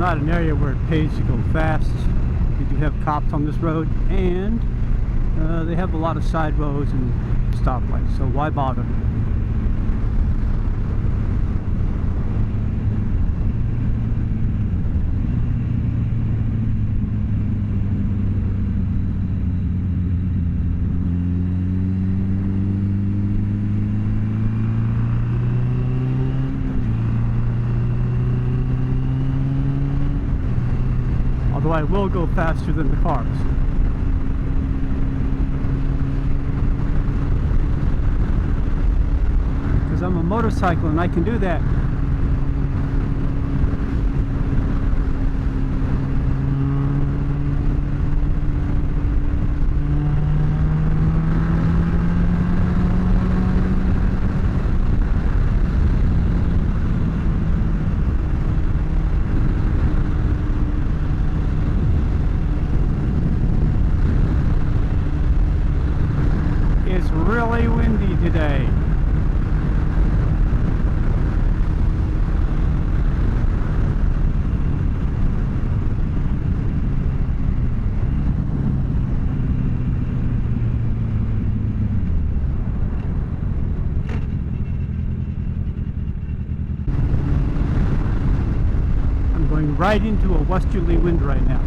not an area where it pays to go fast. We do have cops on this road, and they have a lot of side roads and stoplights, so why bother? Although I will go faster than the cars. Because I'm a motorcycle and I can do that. It's really windy today. I'm going right into a westerly wind right now.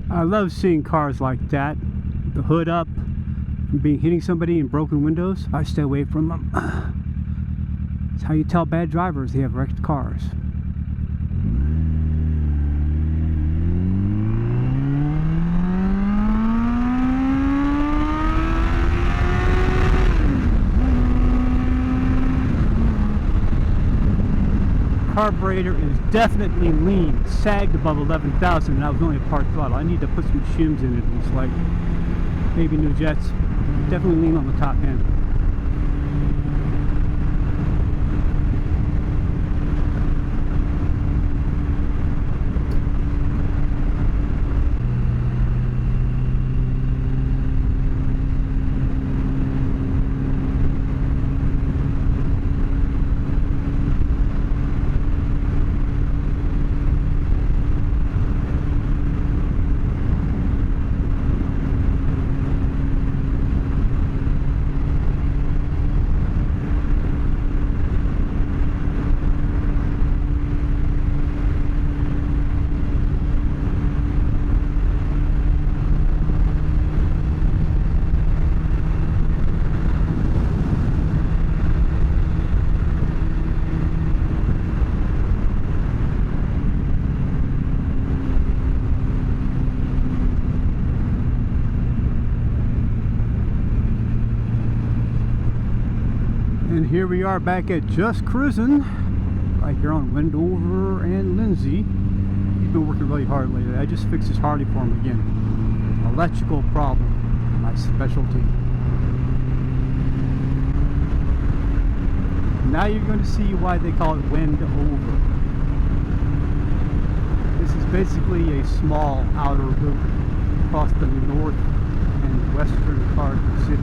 I love seeing cars like that, the hood up, hitting somebody in broken windows. I stay away from them. It's how you tell bad drivers they have wrecked cars. Carburetor is definitely lean, sagged above 11,000, and I was only a part throttle. I need to put some shims in it, looks like. Maybe new jets. Definitely lean on the top end. And here we are back at Just Cruising, right here on Wendover and Lindsay. He's been working really hard lately. I just fixed his Harley for him again. Electrical problem, my specialty. Now you're going to see why they call it Wendover. This is basically a small outer loop across the north and western part of the city.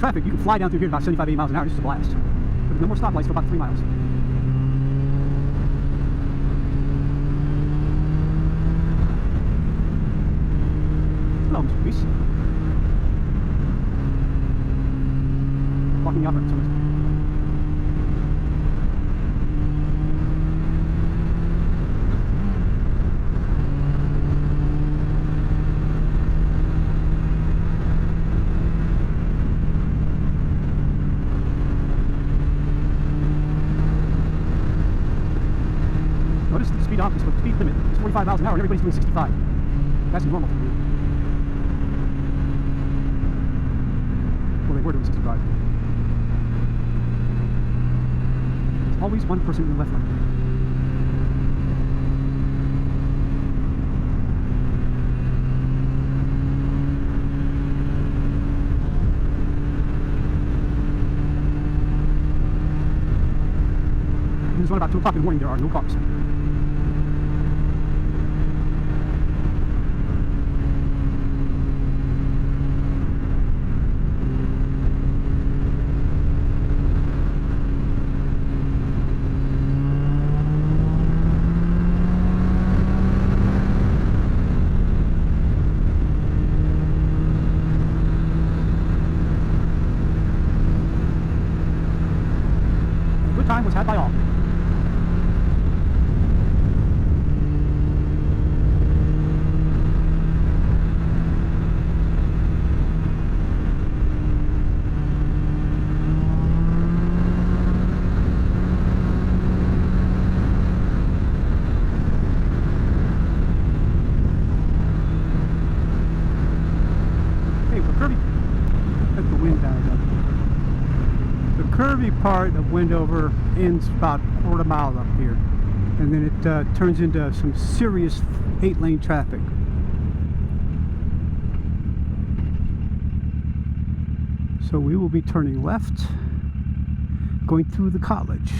traffic, you can fly down through here at about 75, 80 miles an hour. It's just a blast. But no more stoplights for about 3 miles. Hello, Mr. Reese. Walking up at someone. Notice the speed off, the speed limit is 45 miles an hour and everybody's doing 65. That's normal. Well, they were doing 65. There's always one person in the left lane. This is about 2 o'clock in the morning, there are no cars. Good time was had by all. Curvy part of Wendover ends about a quarter mile up here, and then it turns into some serious 8-lane traffic. So we will be turning left, going through the college.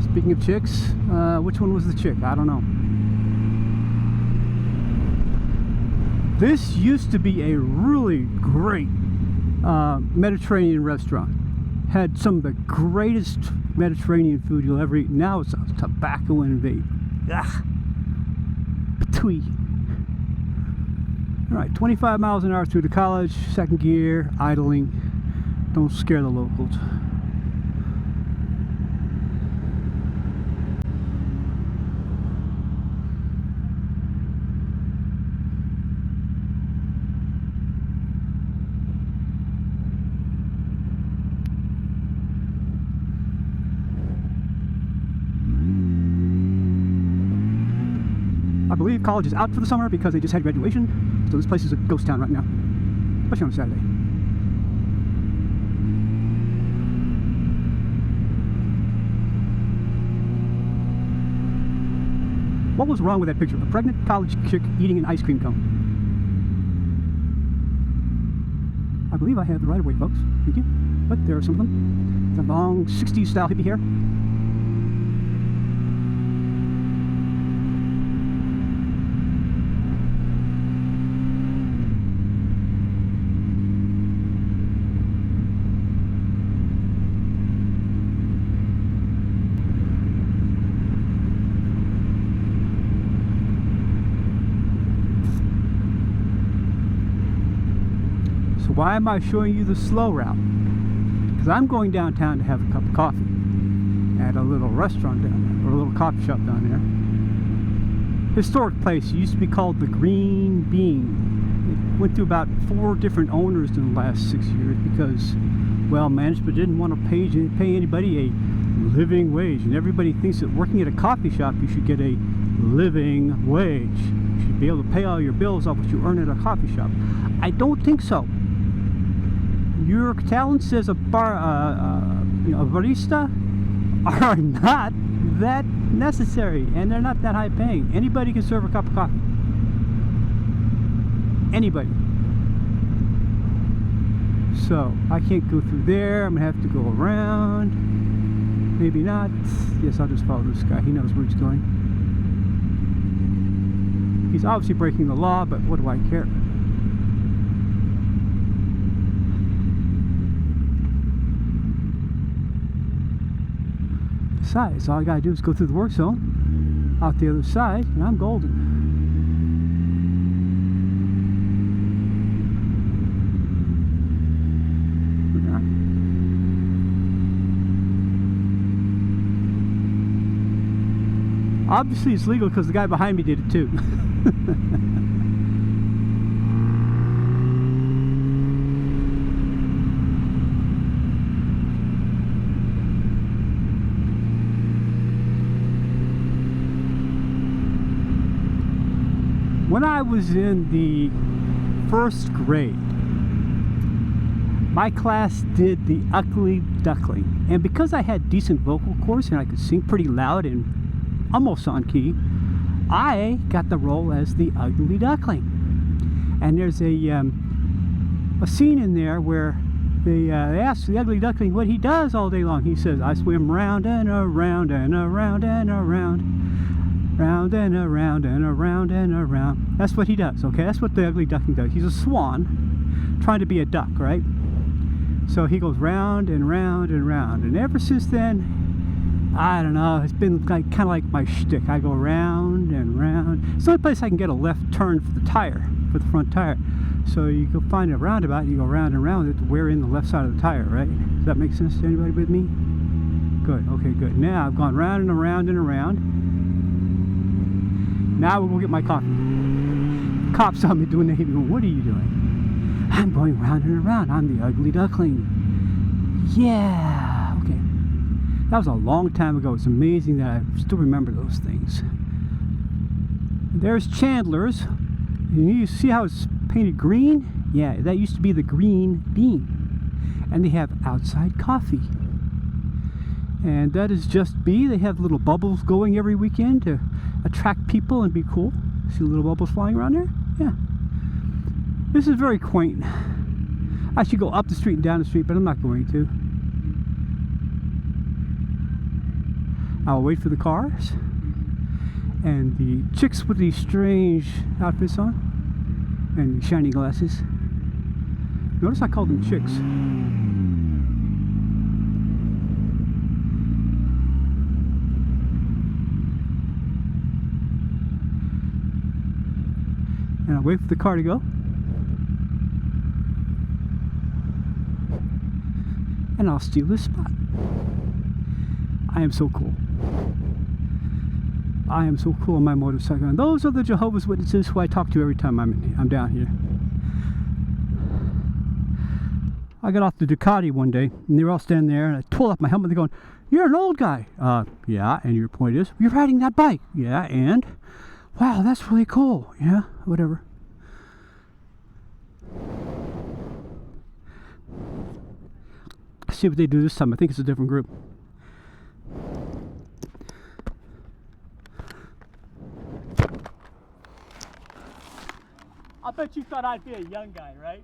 Speaking of chicks, which one was the chick? I don't know. This used to be a really great Mediterranean restaurant. Had some of the greatest Mediterranean food you'll ever eat. Now it's tobacco and vape. Ugh. Patooey. Alright, 25 miles an hour through the college, second gear, idling. Don't scare the locals. I believe college is out for the summer because they just had graduation, so this place is a ghost town right now, especially on a Saturday. What was wrong with that picture? A pregnant college chick eating an ice cream cone. I believe I have the right of way, folks. Thank you. But there are some of them. The long 60s style hippie hair. Why am I showing you the slow route? Because I'm going downtown to have a cup of coffee at a little restaurant down there, or a little coffee shop down there. Historic place. It used to be called the Green Bean. It went through about 4 different owners in the last 6 years because, well, management didn't want to pay anybody a living wage. And everybody thinks that working at a coffee shop, you should get a living wage. You should be able to pay all your bills off what you earn at a coffee shop. I don't think so. Your talents as a barista are not that necessary, and they're not that high paying. Anybody can serve a cup of coffee. anybody. So I can't go through there. I'm gonna have to go around. Maybe not. Yes, I'll just follow this guy. He knows where he's going. He's obviously breaking the law, but what do I care? Besides, all I gotta do is go through the work zone, out the other side, and I'm golden. Obviously it's legal because the guy behind me did it too. When I was in the first grade, my class did the Ugly Duckling, and because I had decent vocal cords and I could sing pretty loud and almost on key, I got the role as the Ugly Duckling. And there's a scene in there where they ask the Ugly Duckling what he does all day long. He says, "I swim round and around and around and around, round and around and around and around." That's what he does, okay? That's what the Ugly Duckling does. He's a swan trying to be a duck, right? So he goes round and round and round. And ever since then, I don't know, it's been like kind of like my shtick. I go round and round. It's the only place I can get a left turn for the tire, for the front tire. So you go find a roundabout, and you go round and round with it to wear in the left side of the tire, right? Does that make sense to anybody with me? Good, okay, good. Now I've gone round and around and around. Now we'll go get my coffee. Cops saw me doing that. He going, "What are you doing?" "I'm going round and around. I'm the Ugly Duckling." Yeah, okay. That was a long time ago. It's amazing that I still remember those things. There's Chandler's. And you see how it's painted green? Yeah, that used to be the green bean. And they have outside coffee. And that is Just Be. They have little bubbles going every weekend to attract people and be cool. See little bubbles flying around there? Yeah. This is very quaint. I should go up the street and down the street, but I'm not going to. I'll wait for the cars and the chicks with these strange outfits on and the shiny glasses. Notice I called them chicks. And I'll wait for the car to go. And I'll steal this spot. I am so cool. I am so cool on my motorcycle. And those are the Jehovah's Witnesses who I talk to every time I'm down here. I got off the Ducati one day, and they were all standing there, and I pulled off my helmet, and they're going, "You're an old guy." Yeah, and your point is, "You're riding that bike." Yeah, and? "Wow, that's really cool." Yeah, whatever. Let's see what they do this time. I think it's a different group. I bet you thought I'd be a young guy, right?